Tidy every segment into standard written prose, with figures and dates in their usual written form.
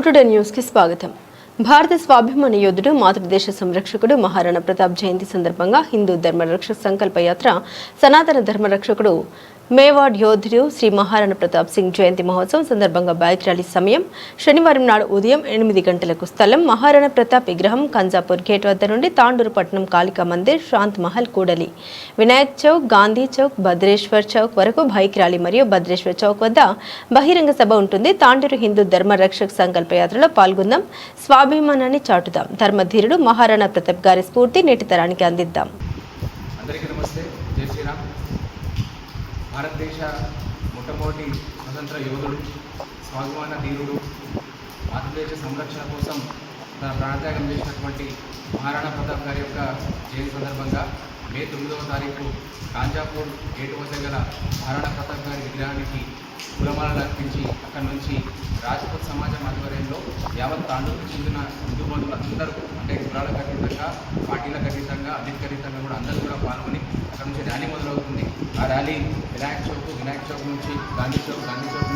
Today news కి స్వాగతం. భారత స్వాభిమాన యోధుడు మాతృదేశ సంరక్షకుడు మహారాణా ప్రతాప్ జయంతి సందర్భంగా హిందూ ధర్మరక్షక సంకల్ప యాత్ర సనాతన ధర్మరక్షకుడు మేవాడ్ యోధుడు శ్రీ మహారాణా ప్రతాప్ సింగ్ జయంతి మహోత్సవం సందర్భంగా బైక్ ర్యాలీ సమయం శనివారం నాడు ఉదయం 8 గంటలకు స్థలం మహారాణా ప్రతాప్ విగ్రహం కంజాపూర్ గేట్ వద్ద నుండి తాండూరు పట్టణం కాళికా మందిర్, శాంత్ మహల్ కూడలి, వినాయక్ చౌక్, గాంధీ చౌక్, భద్రేశ్వర్ చౌక్ వరకు బైక్ ర్యాలీ మరియు భద్రేశ్వర్ చౌక్ వద్ద బహిరంగ సభ ఉంటుంది. తాండూరు హిందూ ధర్మరక్షక సంకల్ప యాత్రలో పాల్గొందాం, స్వాభిమానాన్ని చాటుదాం, ధర్మధీరుడు మహారాణా ప్రతాప్ గారి స్ఫూర్తి నేటి తరానికి అందిద్దాం. భారతదేశ మొట్టమొదటి స్వతంత్ర యోధుడు, స్వాభిమాన ధీరుడు, భారతదేశ సంరక్షణ కోసం తన ప్రాణత్యాగం చేసినటువంటి మహారాణా ప్రతాప్ గారి యొక్క జయంతి సందర్భంగా మే 9వ తారీఖు కాంజాపూర్ గేటు వద్ద గల మహారాణా ప్రతాప్ గారి విగ్రహానికి పూలమాలలు అర్పించి అక్కడి నుంచి రాజపూత్ సమాజం ఆధ్వర్యంలో యావత్ తాండూరుకు చెందిన హిందూ బంధువులు అందరూ, అంటే కులాలకు అతీతంగా, పార్టీలకు అతీతంగా, అధికారితంగా కూడా అందరూ కూడా పాల్గొని అక్కడ నుంచి ర్యాలీ మొదలవుతుంది. ఆ ర్యాలీ వినాయక్ చౌక్ నుంచి గాంధీ చౌక్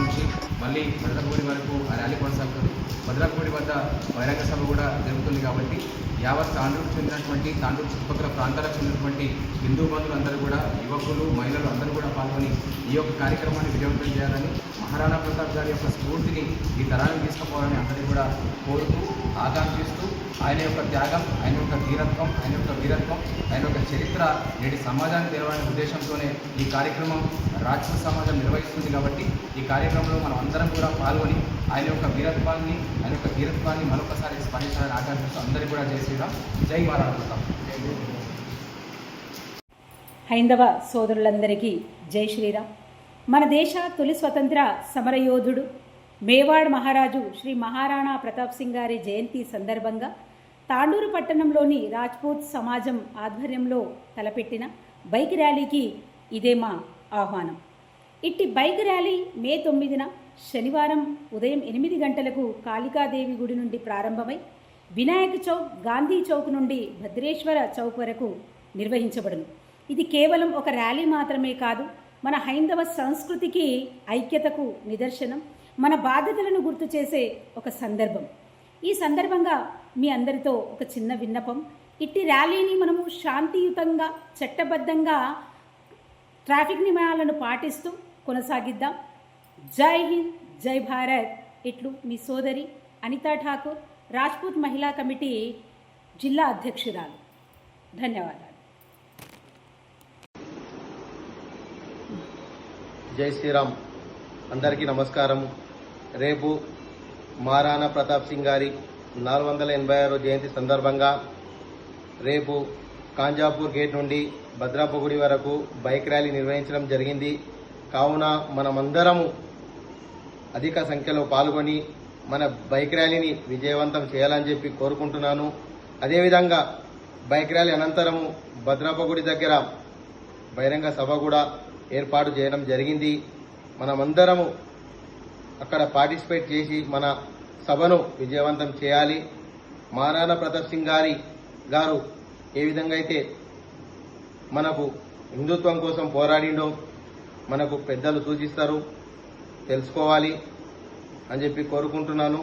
నుంచి మళ్ళీ భద్రపూడి వరకు ఆ ర్యాలీ కొనసాగుతుంది. భద్రపూడి వద్ద బహిరంగ సభ కూడా జరుగుతుంది. కాబట్టి యావత్ తాండూరుకు చెందినటువంటి, తాండూరు చుట్టుపక్కల ప్రాంతాలకు చెందినటువంటి హిందూ బంధువులు అందరూ కూడా, యువకులు, మహిళలు అందరూ కూడా పాల్గొని ఈ యొక్క కార్యక్రమాన్ని విజయవంతం చేయాలని, మహారాణా ప్రతాప్ గారి యొక్క స్ఫూర్తిని ఈ తరానికి తీసుకుపోవాలని అందరినీ కూడా కోరుతూ, ఆకాంక్షిస్తూ, ఆయన యొక్క త్యాగం, ఆయన యొక్క ధీరత్వం, ఆయన యొక్క చరిత్ర నేటి సమాజానికి తెలవాలనే ఉద్దేశంతోనే ఈ కార్యక్రమం రాజకీయ సమాజం నిర్వహిస్తుంది. కాబట్టి ఈ కార్యక్రమంలో మనం అందరం కూడా పాల్గొని ఆయన యొక్క ధీరత్వాన్ని మరొకసారి స్మరించాలని ఆకాంక్షిస్తూ అందరికీ కూడా జై శ్రీరామ్, జై మహారాణా ప్రతాప్. హైందవ సోదరులందరికీ జై శ్రీరామ్. మన దేశ తొలి స్వతంత్ర సమరయోధుడు మేవాడ్ మహారాజు శ్రీ మహారాణా ప్రతాప్ సింగ్ గారి జయంతి సందర్భంగా తాండూరు పట్టణంలోని రాజ్పూత్ సమాజం ఆధ్వర్యంలో తలపెట్టిన బైక్ ర్యాలీకి ఇదే మా ఆహ్వానం. ఇట్టి బైక్ ర్యాలీ మే 9న శనివారం ఉదయం 8 గంటలకు కాళికాదేవి గుడి నుండి ప్రారంభమై వినాయక చౌక్, గాంధీ చౌక్ నుండి భద్రేశ్వర చౌక్ వరకు నిర్వహించబడును. ఇది కేవలం ఒక ర్యాలీ మాత్రమే కాదు, మన హైందవ సంస్కృతికి ఐక్యతకు నిదర్శనం, మన బాధ్యతలను గుర్తు చేసే ఒక సందర్భం. ఈ సందర్భంగా మీ అందరితో ఒక చిన్న విన్నపం. ఇట్టి ర్యాలీని మనము శాంతియుతంగా, చట్టబద్ధంగా, ట్రాఫిక్ నియమాలను పాటిస్తూ కొనసాగిద్దాం. జై హింద్, జై భారత్. ఇట్లు మీ సోదరి అనితా ఠాకూర్, రాజ్పూత్ మహిళా కమిటీ జిల్లా అధ్యక్షురాలు. ధన్యవాదాలు. జై శ్రీరామ్. అందరికీ నమస్కారం. రేపు మహారాణా ప్రతాప్ సింగ్ గారి 486వ జయంతి సందర్భంగా రేపు కాంజాపూర్ గేట్ నుండి భద్రాపగుడి వరకు బైక్ ర్యాలీ నిర్వహించడం జరిగింది. కావున మనమందరము అధిక సంఖ్యలో పాల్గొని మన బైక్ ర్యాలీని విజయవంతం చేయాలని చెప్పి కోరుకుంటున్నాను. అదేవిధంగా బైక్ ర్యాలీ అనంతరము భద్రాపగుడి దగ్గర బహిరంగ సభ కూడా ఏర్పాటు చేయడం జరిగింది. మనమందరము అక్కడ పార్టిసిపేట్ చేసి మన సభను విజయవంతం చేయాలి. మహారాణా ప్రతాప్ సింగ్ గారు ఏ విధంగా అయితే మనకు హిందుత్వం కోసం పోరాడిండో మనకు పెద్దలు సూచిస్తారు, తెలుసుకోవాలి అని చెప్పి కోరుకుంటున్నాను.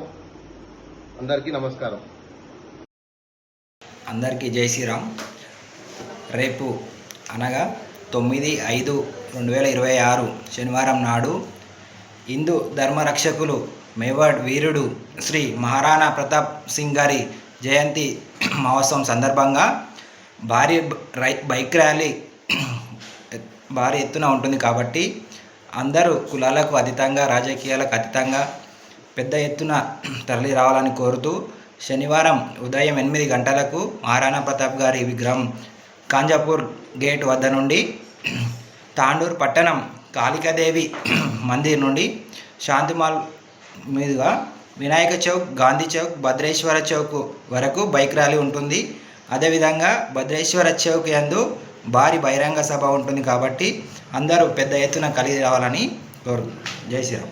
అందరికీ నమస్కారం. అందరికీ జై శ్రీరామ్. రేపు అనగా 9/5/2026 శనివారం నాడు హిందూ ధర్మరక్షకులు మేవాడ్ వీరుడు శ్రీ మహారాణా ప్రతాప్ సింగ్ గారి జయంతి మహోత్సవం సందర్భంగా బైక్ ర్యాలీ భారీ ఎత్తున ఉంటుంది. కాబట్టి అందరూ కులాలకు అతీతంగా, రాజకీయాలకు అతీతంగా పెద్ద ఎత్తున తరలి రావాలని కోరుతూ శనివారం ఉదయం 8 గంటలకు మహారాణా ప్రతాప్ గారి విగ్రహం కాంజాపూర్ గేట్ వద్ద నుండి తాండూరు పట్టణం కాళికాదేవి మందిర్ నుండి శాంత్ మహల్ మీదుగా వినాయక చౌక్, గాంధీ చౌక్, భద్రేశ్వర చౌక్ వరకు బైక్ ర్యాలీ ఉంటుంది. అదేవిధంగా భద్రేశ్వర చౌక్ యందు భారీ బహిరంగ సభ ఉంటుంది. కాబట్టి అందరూ పెద్ద ఎత్తున కలిగి రావాలని కోరు. జై శ్రీరామ్.